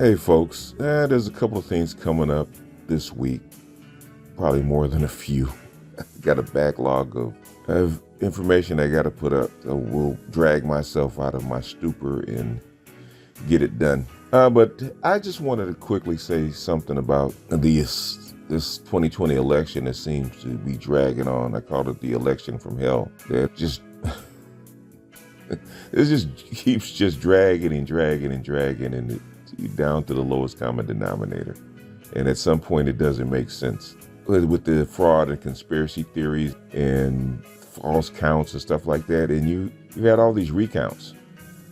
Hey folks, there's a couple of things coming up this week, probably more than a few. Got a backlog of information I got to put up, so will drag myself out of my stupor and get it done. But I just wanted to quickly say something about this 2020 election that seems to be dragging on. I called it the election from hell. That just it just keeps just dragging and dragging and dragging, and it down to the lowest common denominator. And at some point it doesn't make sense. With the fraud and conspiracy theories and false counts and stuff like that, and you've had all these recounts.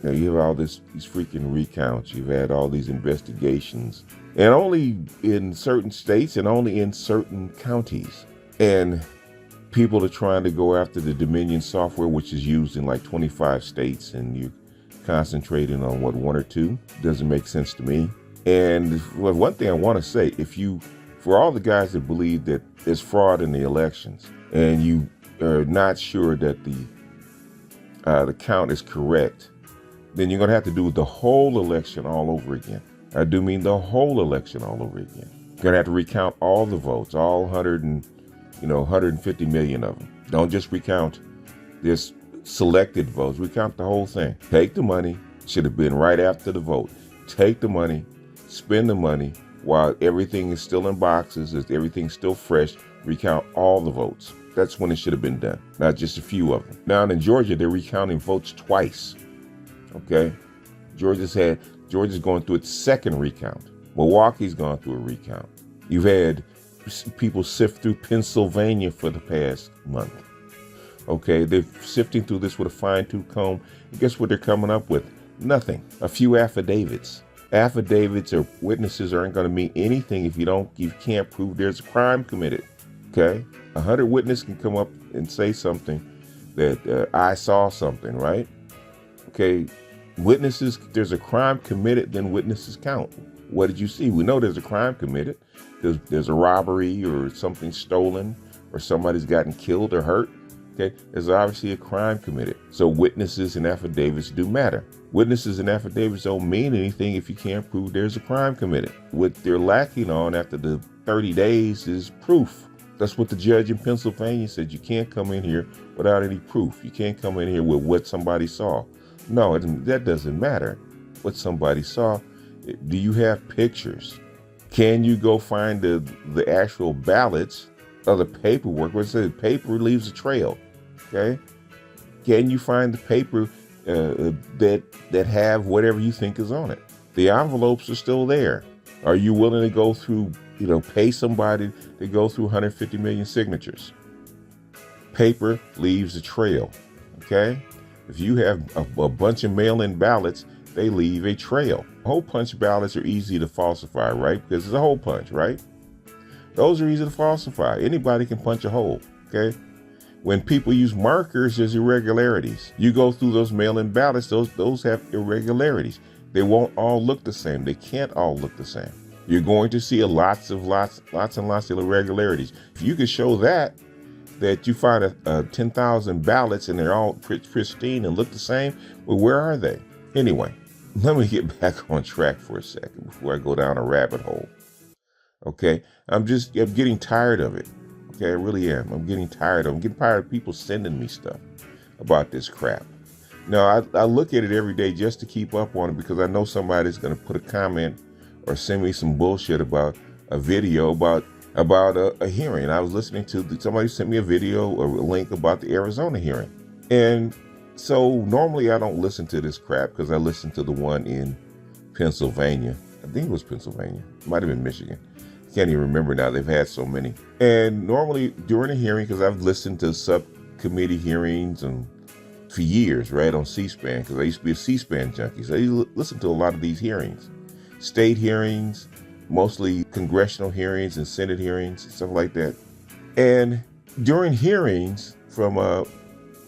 You have all these freaking recounts. You've had all these investigations, and only in certain states and only in certain counties. And people are trying to go after the Dominion software, which is used in like 25 states, and you concentrating on one or two. Doesn't make sense to me. And one thing I want to say, for all the guys that believe that there's fraud in the elections and you are not sure that the count is correct, then you're going to have to do the whole election all over again. I do mean the whole election all over again. You're going to have to recount all the votes, all 150 million of them. Don't just recount this selected votes. Recount the whole thing. Take the money. Should have been right after the vote. Take the money, spend the money while everything is still in boxes, as everything's still fresh. Recount all the votes. That's when it should have been done, not just a few of them. Now in Georgia, they're recounting votes twice. Okay, Georgia's going through its second recount. Milwaukee's gone through a recount. You've had people sift through Pennsylvania for the past month. Okay, they're sifting through this with a fine-tooth comb. And guess what they're coming up with? Nothing. A few affidavits. Affidavits or witnesses aren't going to mean anything if you can't prove there's a crime committed. Okay, 100 witnesses can come up and say something that I saw something, right? Okay, witnesses, there's a crime committed, then witnesses count. What did you see? We know there's a crime committed. There's a robbery or something stolen or somebody's gotten killed or hurt. Okay, there's obviously a crime committed. So witnesses and affidavits do matter. Witnesses and affidavits don't mean anything if you can't prove there's a crime committed. What they're lacking on after the 30 days is proof. That's what the judge in Pennsylvania said. You can't come in here without any proof. You can't come in here with what somebody saw. No, that doesn't matter what somebody saw. Do you have pictures? Can you go find the actual ballots or the paperwork? What it says, paper leaves a trail. Okay, can you find the paper that have whatever you think is on it? The envelopes are still there. Are you willing to go through, pay somebody to go through 150 million signatures? Paper leaves a trail. Okay, if you have a bunch of mail-in ballots, they leave a trail. Hole punch ballots are easy to falsify, right? Because it's a hole punch, right? Those are easy to falsify. Anybody can punch a hole. Okay. When people use markers, there's irregularities. You go through those mail-in ballots, those have irregularities. They won't all look the same. They can't all look the same. You're going to see lots and lots of irregularities. If you could show that you find 10,000 ballots and they're all pristine and look the same, well, where are they? Anyway, let me get back on track for a second before I go down a rabbit hole. Okay, I'm getting tired of it. Okay, I really am. I'm getting tired of people sending me stuff about this crap. Now, I look at it every day just to keep up on it because I know somebody's going to put a comment or send me some bullshit about a video about a hearing. I was listening to somebody sent me a video or a link about the Arizona hearing. And so normally I don't listen to this crap because I listened to the one in Pennsylvania. I think it was Pennsylvania. It might have been Michigan. Can't even remember now. They've had so many. And normally during a hearing, because I've listened to subcommittee hearings and for years, right, on C-SPAN, because I used to be a C-SPAN junkie. So I used to listen to a lot of these hearings, state hearings, mostly congressional hearings and Senate hearings and stuff like that. And during hearings from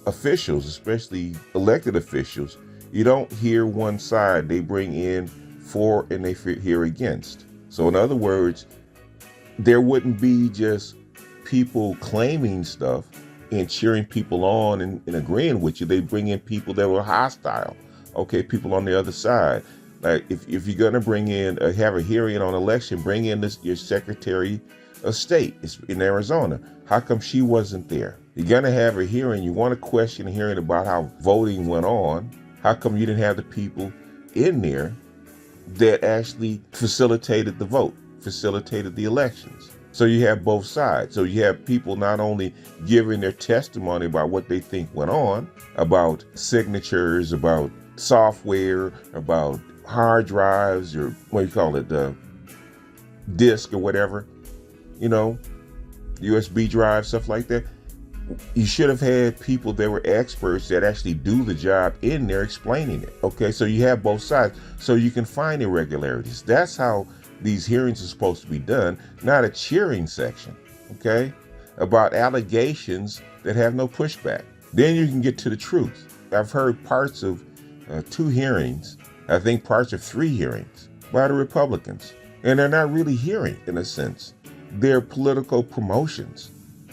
officials, especially elected officials, you don't hear one side. They bring in for and they hear against. So in other words, there wouldn't be just people claiming stuff and cheering people on and agreeing with you. They bring in people that were hostile. Okay, people on the other side. Like if you're gonna bring in have a hearing on election, bring in your Secretary of State. It's in Arizona. How come she wasn't there? You're gonna have a hearing. You want to question a hearing about how voting went on. How come you didn't have the people in there that actually facilitated the vote, facilitated the elections? So you have both sides. So you have people not only giving their testimony about what they think went on, about signatures, about software, about hard drives, or what do you call it, disk or whatever, USB drive, stuff like that. You should have had people that were experts that actually do the job in there explaining it. Okay, so you have both sides, so you can find irregularities. That's how these hearings are supposed to be done, not a cheering section, okay, about allegations that have no pushback. Then you can get to the truth. I've heard parts of 2 hearings, I think parts of 3 hearings by the Republicans, and they're not really hearing, in a sense. They're political promotions.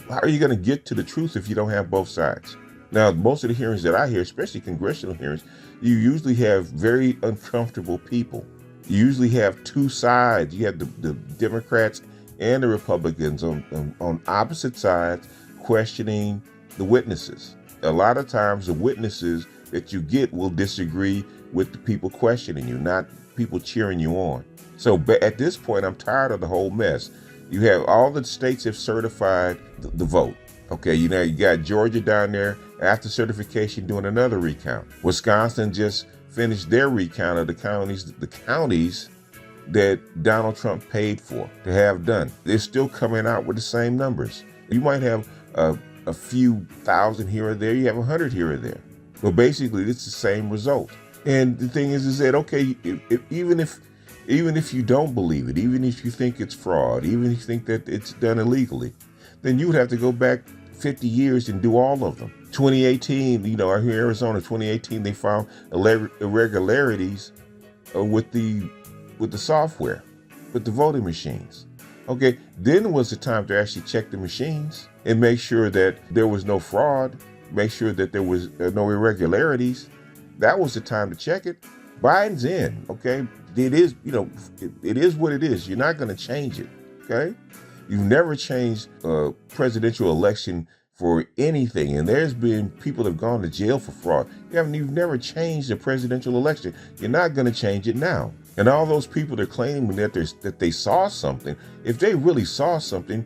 How are you going to get to the truth if you don't have both sides? Now, most of the hearings that I hear, especially congressional hearings, you usually have very uncomfortable people. You usually have 2 sides. You have the Democrats and the Republicans on opposite sides questioning the witnesses. A lot of times the witnesses that you get will disagree with the people questioning you, not people cheering you on. So at this point, I'm tired of the whole mess. You have all the states have certified the vote. Okay, you got Georgia down there after certification doing another recount. Wisconsin just finished their recount of the counties that Donald Trump paid for to have done. They're still coming out with the same numbers. You might have a few thousand here or there. You have 100 here or there. But basically, it's the same result. And the thing is that, okay, even if you don't believe it, even if you think it's fraud, even if you think that it's done illegally, then you would have to go back 50 years and do all of them. 2018, here in Arizona, 2018, they found irregularities with the software, with the voting machines. Okay, then was the time to actually check the machines and make sure that there was no fraud, make sure that there was no irregularities. That was the time to check it. Biden's in, okay? It is, it is what it is. You're not going to change it, okay? You've never changed a presidential election for anything, and there's been people that have gone to jail for fraud. You've never changed a presidential election. You're not going to change it now. And all those people that are claiming that they saw something, if they really saw something,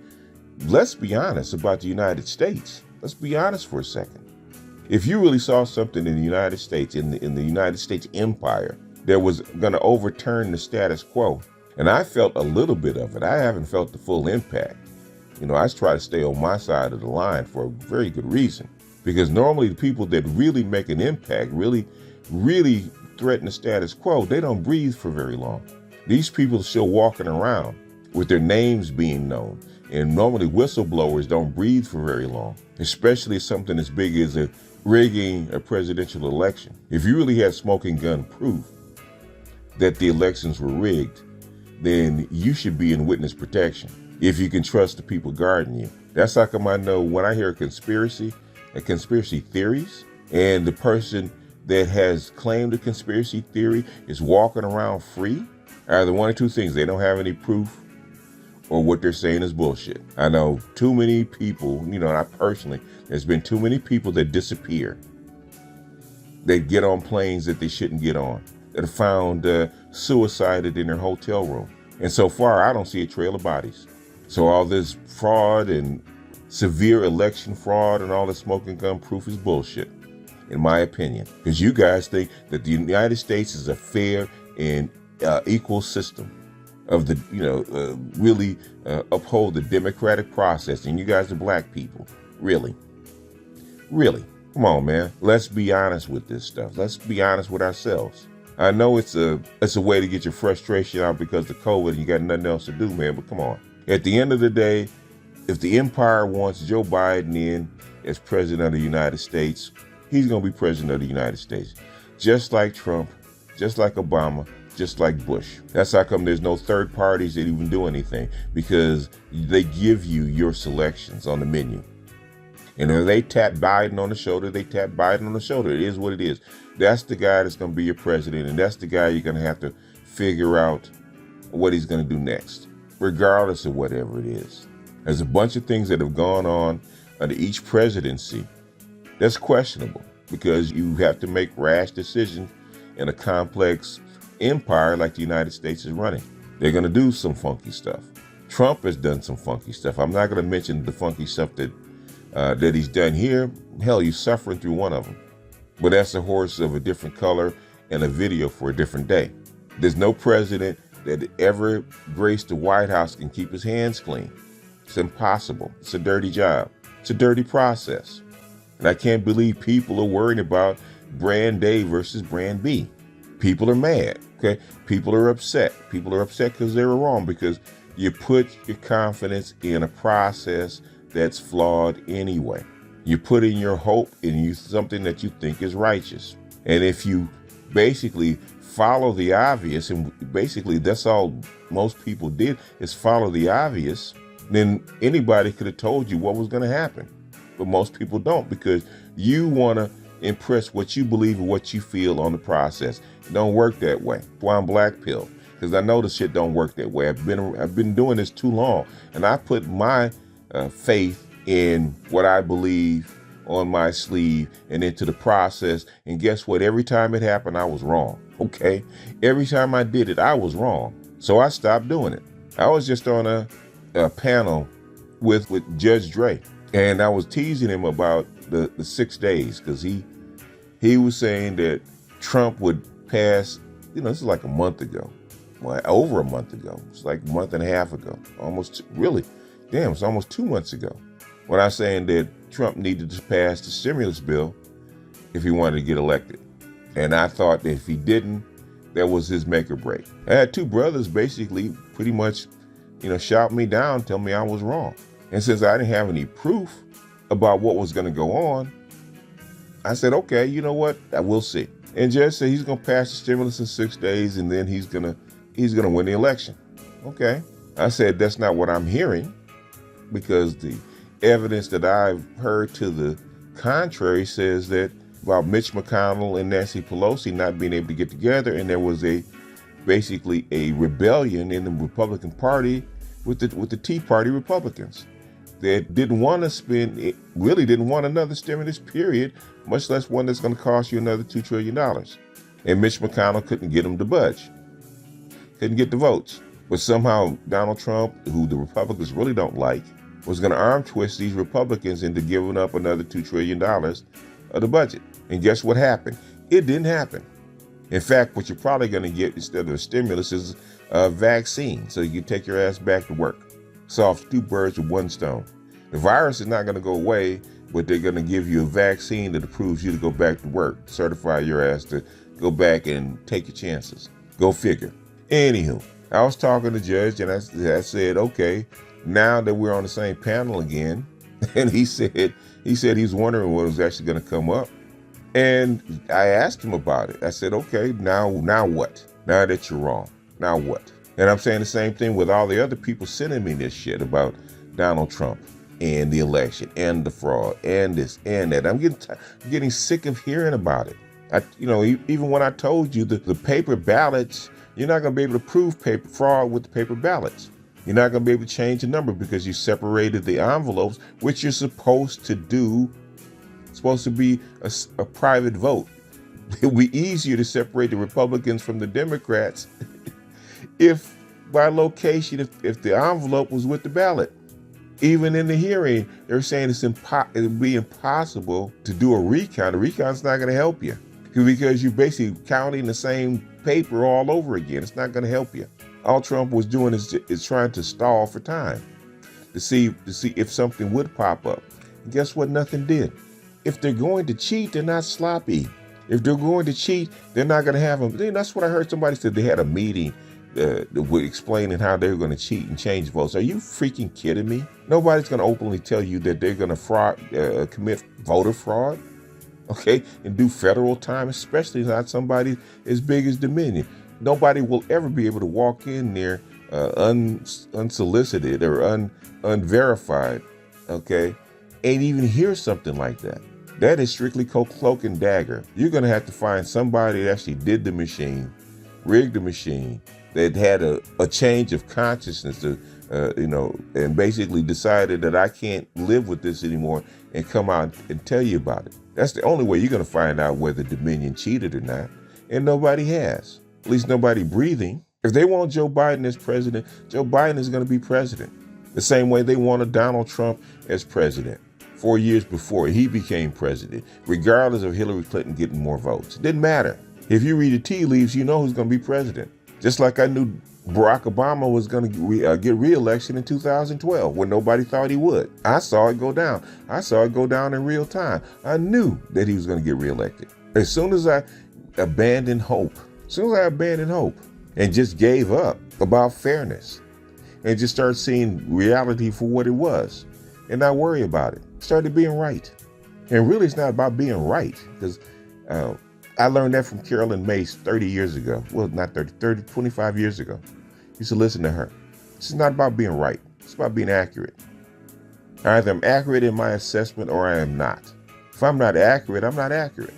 let's be honest about the United States. Let's be honest for a second. If you really saw something in the United States, in the United States empire, that was going to overturn the status quo, and I felt a little bit of it. I haven't felt the full impact. I try to stay on my side of the line for a very good reason, because normally the people that really make an impact, really threaten the status quo, they don't breathe for very long. These people are still walking around with their names being known, and normally whistleblowers don't breathe for very long, especially something as big as rigging a presidential election. If you really had smoking gun proof that the elections were rigged, then you should be in witness protection if you can trust the people guarding you. That's how come I know when I hear a conspiracy theories, and the person that has claimed a conspiracy theory is walking around free, either one or two things: they don't have any proof, or what they're saying is bullshit. I know too many people, I personally, there's been too many people that disappear. They get on planes that they shouldn't get on, that are found suicided in their hotel room. And so far, I don't see a trail of bodies. So all this fraud and severe election fraud and all this smoking gun proof is bullshit, in my opinion. Because you guys think that the United States is a fair and equal system of the, really uphold the democratic process. And you guys are black people. Really? Come on, man. Let's be honest with this stuff. Let's be honest with ourselves. I know it's a way to get your frustration out because of COVID and you got nothing else to do, man, but come on. At the end of the day, if the empire wants Joe Biden in as president of the United States, he's going to be president of the United States. Just like Trump, just like Obama, just like Bush. That's how come there's no third parties that even do anything, because they give you your selections on the menu. And if they tap Biden on the shoulder, they tap Biden on the shoulder. It is what it is. That's the guy that's going to be your president, and that's the guy you're going to have to figure out what he's going to do next, regardless of whatever it is. There's a bunch of things that have gone on under each presidency that's questionable, because you have to make rash decisions in a complex empire like the United States is running. They're going to do some funky stuff. Trump has done some funky stuff. I'm not going to mention the funky stuff that he's done here. Hell, he's suffering through one of them. But that's a horse of a different color and a video for a different day. There's no president that ever graced the White House can keep his hands clean. It's impossible. It's a dirty job. It's a dirty process. And I can't believe people are worried about brand A versus brand B. People are mad, okay? People are upset. People are upset because they were wrong, because you put your confidence in a process that's flawed anyway. You put in your hope in something that you think is righteous. And if you basically follow the obvious, and basically that's all most people did is follow the obvious, then anybody could have told you what was going to happen. But most people don't, because you want to impress what you believe and what you feel on the process. It don't work that way. That's why I'm black pill, because I know the shit don't work that way. I've been doing this too long, and I put my faith in what I believe on my sleeve and into the process. And guess what? Every time it happened, I was wrong. Okay. Every time I did it, I was wrong. So I stopped doing it. I was just on a panel with Judge Dre, and I was teasing him about the 6 days, because he was saying that Trump would pass, this is like a month ago, over a month ago. It's like a month and a half ago, almost, really. Damn, it's almost 2 months ago, when I was saying that Trump needed to pass the stimulus bill if he wanted to get elected. And I thought that if he didn't, that was his make or break. I had two brothers basically pretty much, shout me down, tell me I was wrong. And since I didn't have any proof about what was going to go on, I said, okay, you know what? We'll see. And Judge said he's going to pass the stimulus in 6 days, and then he's going to win the election. Okay. I said, that's not what I'm hearing, because the evidence that I've heard to the contrary says that about Mitch McConnell and Nancy Pelosi not being able to get together, and there was basically a rebellion in the Republican Party with the Tea Party Republicans that didn't want another stimulus period, much less one that's going to cost you another $2 trillion. And Mitch McConnell couldn't get them to budge, couldn't get the votes. But somehow Donald Trump, who the Republicans really don't like, was going to arm twist these Republicans into giving up another $2 trillion of the budget. And guess what happened? It didn't happen. In fact, what you're probably going to get instead of a stimulus is a vaccine, so you can take your ass back to work. Solve two birds with one stone. The virus is not going to go away, but they're going to give you a vaccine that approves you to go back to work, certify your ass to go back and take your chances. Go figure. Anywho, I was talking to Judge, and I said, okay, now that we're on the same panel again, and he said he's wondering what was actually going to come up. And I asked him about it. I said, okay, now what? Now that you're wrong, now what? And I'm saying the same thing with all the other people sending me this shit about Donald Trump and the election and the fraud and this and that. I'm getting sick of hearing about it. Even when I told you the paper ballots, you're not going to be able to prove paper fraud with the paper ballots. You're not going to be able to change the number because you separated the envelopes, which you're supposed to do. It's supposed to be a private vote. It would be easier to separate the Republicans from the Democrats if by location, if the envelope was with the ballot. Even in the hearing, they're saying it would be impossible to do a recount. A recount's not going to help you because you're basically counting the same paper all over again. It's not going to help you. All Trump was doing is trying to stall for time to see if something would pop up. And guess what? Nothing did. If they're going to cheat, they're not sloppy. If they're going to cheat, they're not going to have them. That's what I heard somebody said. They had a meeting with explaining how they're going to cheat and change votes. Are you freaking kidding me? Nobody's going to openly tell you that they're going to commit voter fraud, okay, and do federal time, especially not somebody as big as Dominion. Nobody will ever be able to walk in there unsolicited or unverified, okay, and even hear something like that. That is strictly cloak and dagger. You're going to have to find somebody that actually did the machine, rigged the machine, that had a change of consciousness, and basically decided that I can't live with this anymore and come out and tell you about it. That's the only way you're going to find out whether Dominion cheated or not. And nobody has, at least nobody breathing. If they want Joe Biden as president, Joe Biden is going to be president. The same way they wanted Donald Trump as president 4 years before he became president, regardless of Hillary Clinton getting more votes. It didn't matter. If you read the tea leaves, you know who's going to be president. Just like I knew Barack Obama was going to get re-election in 2012 when nobody thought he would. I saw it go down. I saw it go down in real time. I knew that he was going to get reelected. As soon as I abandoned hope, and just gave up about fairness and just started seeing reality for what it was and not worry about it, started being right. And really, it's not about being right, because I learned that from Carolyn Mace 30 years ago. Well, not 30, 25 years ago. Used to listen to her. This is not about being right. It's about being accurate. Either I'm accurate in my assessment or I am not. If I'm not accurate, I'm not accurate.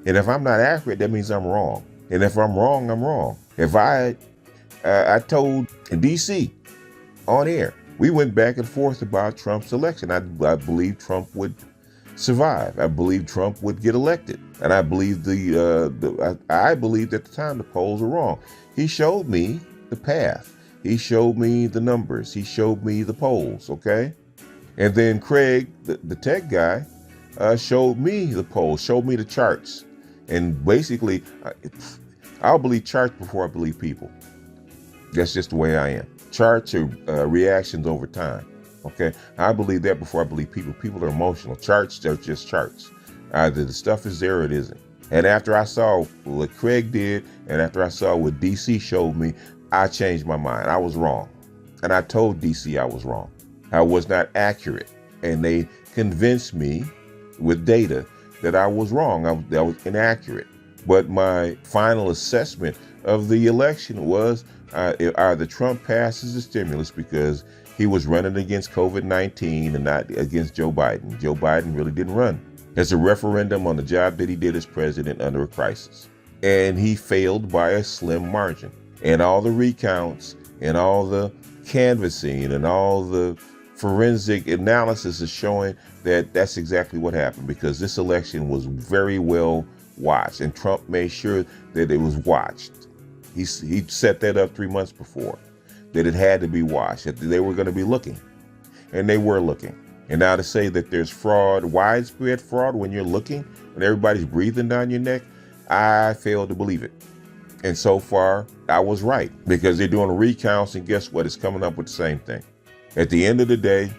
And if I'm not accurate, that means I'm wrong. And if I'm wrong, I'm wrong. If I told DC on air, we went back and forth about Trump's election. I believe Trump would survive. I believe Trump would get elected. And I believe I believed at the time the polls were wrong. He showed me the path. He showed me the numbers. He showed me the polls, okay? And then Craig, the tech guy, showed me the polls, showed me the charts. And basically, I'll believe charts before I believe people. That's just the way I am. Charts are reactions over time, okay? I believe that before I believe people. People are emotional. Charts are just charts. Either the stuff is there or it isn't. And after I saw what Craig did, and after I saw what DC showed me, I changed my mind. I was wrong. And I told DC I was wrong. I was not accurate. And they convinced me with data that I was wrong. I was inaccurate. But my final assessment of the election was either Trump passes the stimulus because he was running against COVID-19 and not against Joe Biden. Joe Biden really didn't run. It's a referendum on the job that he did as president under a crisis. And he failed by a slim margin. And all the recounts and all the canvassing and all the forensic analysis is showing that that's exactly what happened, because this election was very well watched, and Trump made sure that it was watched. He set that up 3 months before, that it had to be watched, that they were going to be looking, and they were looking. And now to say that there's fraud, widespread fraud, when you're looking, when everybody's breathing down your neck, I fail to believe it. And so far, I was right, because they're doing recounts, and guess what? It's coming up with the same thing. At the end of the day,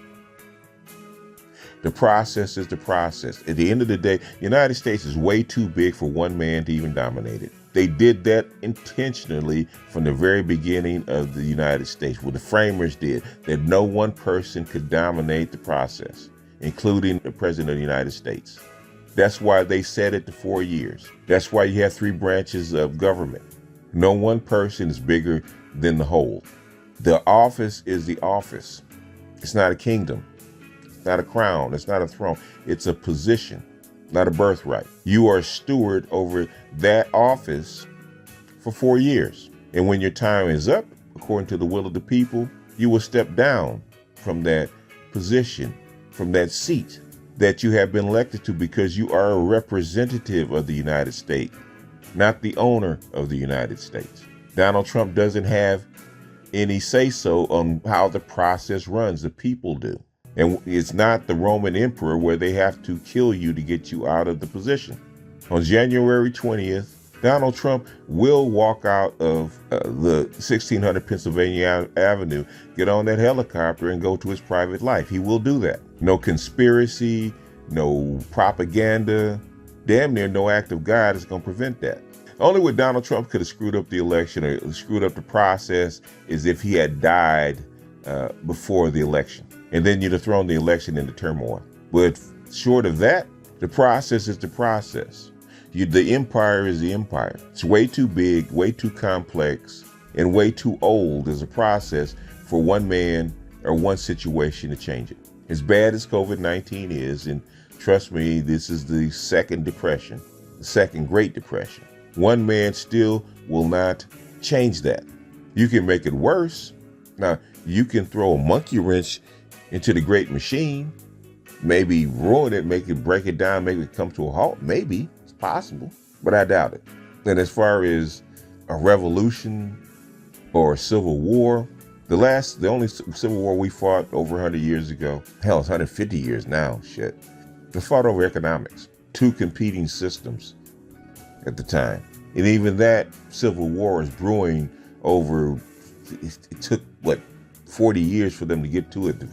the process is the process. At the end of the day, the United States is way too big for one man to even dominate it. They did that intentionally from the very beginning of the United States, what the framers did, that no one person could dominate the process, including the President of the United States. That's why they set it to 4 years. That's why you have 3 branches of government. No one person is bigger than the whole. The office is the office. It's not a kingdom. It's not a crown. It's not a throne. It's a position, not a birthright. You are a steward over that office for 4 years. And when your time is up, according to the will of the people, you will step down from that position, from that seat that you have been elected to, because you are a representative of the United States, not the owner of the United States. Donald Trump doesn't have any say-so on how the process runs. The people do. And it's not the Roman emperor where they have to kill you to get you out of the position. On January 20th, Donald Trump will walk out of the 1600 Pennsylvania Avenue, get on that helicopter and go to his private life. He will do that. No conspiracy, no propaganda, damn near no act of God is going to prevent that. Only way Donald Trump could have screwed up the election or screwed up the process is if he had died before the election. And then you'd have thrown the election into turmoil. But short of that, the process is the process. The empire is the empire. It's way too big, way too complex, and way too old as a process for one man or one situation to change it. As bad as COVID-19 is, and trust me, this is the second depression, the second Great Depression. One man still will not change that. You can make it worse. Now, you can throw a monkey wrench into the great machine, maybe ruin it, make it break it down, make it come to a halt. Maybe it's possible, but I doubt it. And as far as a revolution or a civil war, the only civil war we fought over 100 years ago, hell, it's 150 years now, shit. We fought over economics, two competing systems at the time. And even that civil war is brewing over, it took, 40 years for them to get to it.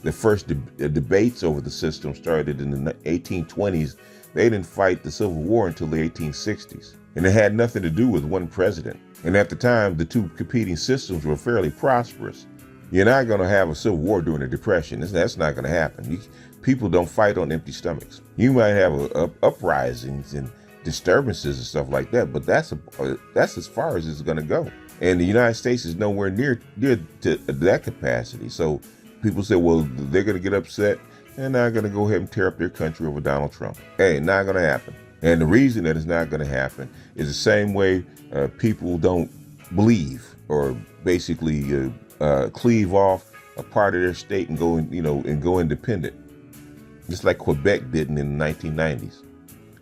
The first debates over the system started in the 1820s. They didn't fight the Civil War until the 1860s. And it had nothing to do with one president. And at the time, the two competing systems were fairly prosperous. You're not going to have a civil war during a depression. That's not going to happen. People don't fight on empty stomachs. You might have uprisings and disturbances and stuff like that, but that's as far as it's going to go. And the United States is nowhere near to that capacity. So people say, well, they're going to get upset and they're going to go ahead and tear up their country over Donald Trump. Hey, not going to happen. And the reason that it's not going to happen is the same way people don't believe or basically cleave off a part of their state and go independent, just like Quebec didn't in the 1990s.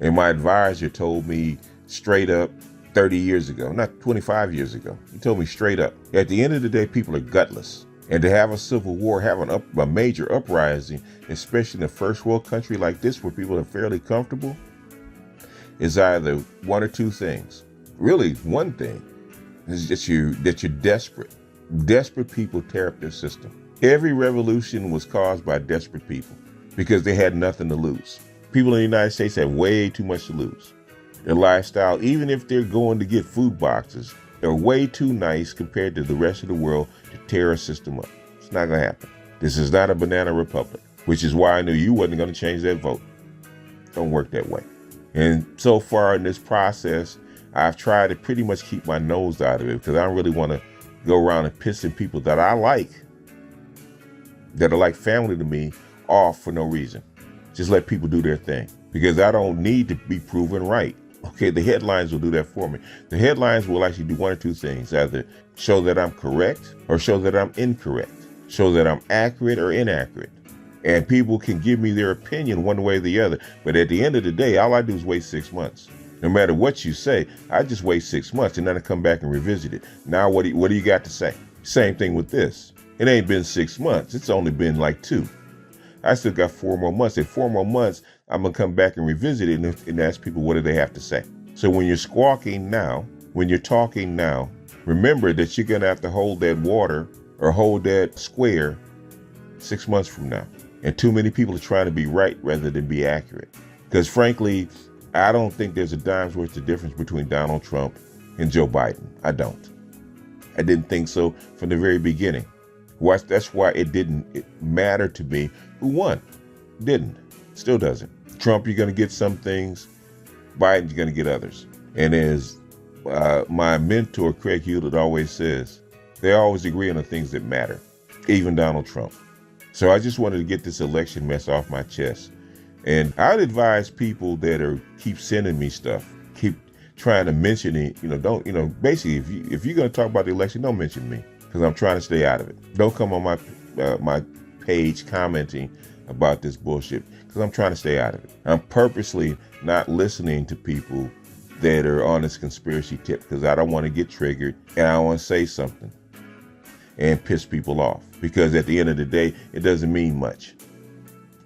And my advisor told me straight up 30 years ago, not 25 years ago. He told me straight up, at the end of the day, people are gutless. And to have a civil war, have a major uprising, especially in a first world country like this where people are fairly comfortable, is either one or two things. Really, one thing is that you're desperate. Desperate people tear up their system. Every revolution was caused by desperate people because they had nothing to lose. People in the United States have way too much to lose. Their lifestyle, even if they're going to get food boxes, they're way too nice compared to the rest of the world to tear a system up. It's not going to happen. This is not a banana republic, which is why I knew you wasn't going to change that vote. Don't work that way. And so far in this process, I've tried to pretty much keep my nose out of it because I don't really want to go around and pissing people that I like, that are like family to me, off for no reason. Just let people do their thing because I don't need to be proven right. Okay, the headlines will do that for me. The headlines will actually do one or two things, either show that I'm correct or show that I'm incorrect, show that I'm accurate or inaccurate. And people can give me their opinion one way or the other. But at the end of the day, all I do is wait 6 months. No matter what you say, I just wait 6 months and then I come back and revisit it. Now, what do you got to say? Same thing with this. It ain't been 6 months. It's only been like 2. I still got 4 more months. In 4 more months, I'm going to come back and revisit it and ask people what do they have to say. So when you're squawking now, when you're talking now, remember that you're going to have to hold that water or hold that square 6 months from now. And too many people are trying to be right rather than be accurate. Because frankly, I don't think there's a dime's worth of difference between Donald Trump and Joe Biden. I don't. I didn't think so from the very beginning. That's why it didn't matter to me who won. Didn't. Still doesn't. Trump, you're going to get some things. Biden, you're going to get others. And as my mentor, Craig Hewlett, always says, they always agree on the things that matter, even Donald Trump. So I just wanted to get this election mess off my chest. And I'd advise people that keep sending me stuff, keep trying to mention it, basically if you're going to talk about the election, don't mention me because I'm trying to stay out of it. Don't come on my page commenting about this bullshit because I'm trying to stay out of it. I'm purposely not listening to people that are on this conspiracy tip because I don't want to get triggered and I don't want to say something and piss people off because at the end of the day, it doesn't mean much.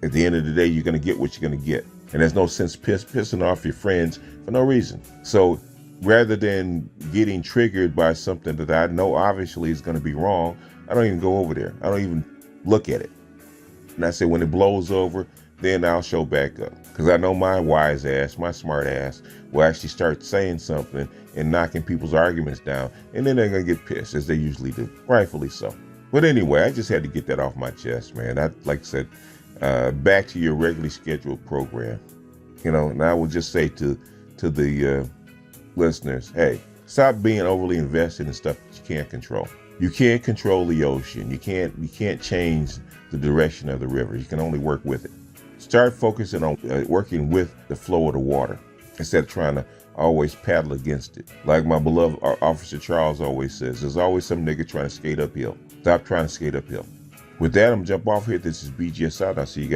At the end of the day, you're going to get what you're going to get. And there's no sense pissing off your friends for no reason. So rather than getting triggered by something that I know obviously is going to be wrong, I don't even go over there. I don't even look at it. And I say when it blows over, then I'll show back up. Because I know my wise ass, my smart ass, will actually start saying something and knocking people's arguments down. And then they're going to get pissed, as they usually do. Rightfully so. But anyway, I just had to get that off my chest, man. Like I said, back to your regularly scheduled program. And I will just say to the listeners, hey, stop being overly invested in stuff that you can't control. You can't control the ocean. You can't change the direction of the river. You can only work with it. Start focusing on working with the flow of the water instead of trying to always paddle against it. Like my beloved Officer Charles always says, there's always some nigga trying to skate uphill. Stop trying to skate uphill. With that, I'm going to jump off here. This is BGS out. I'll see you guys.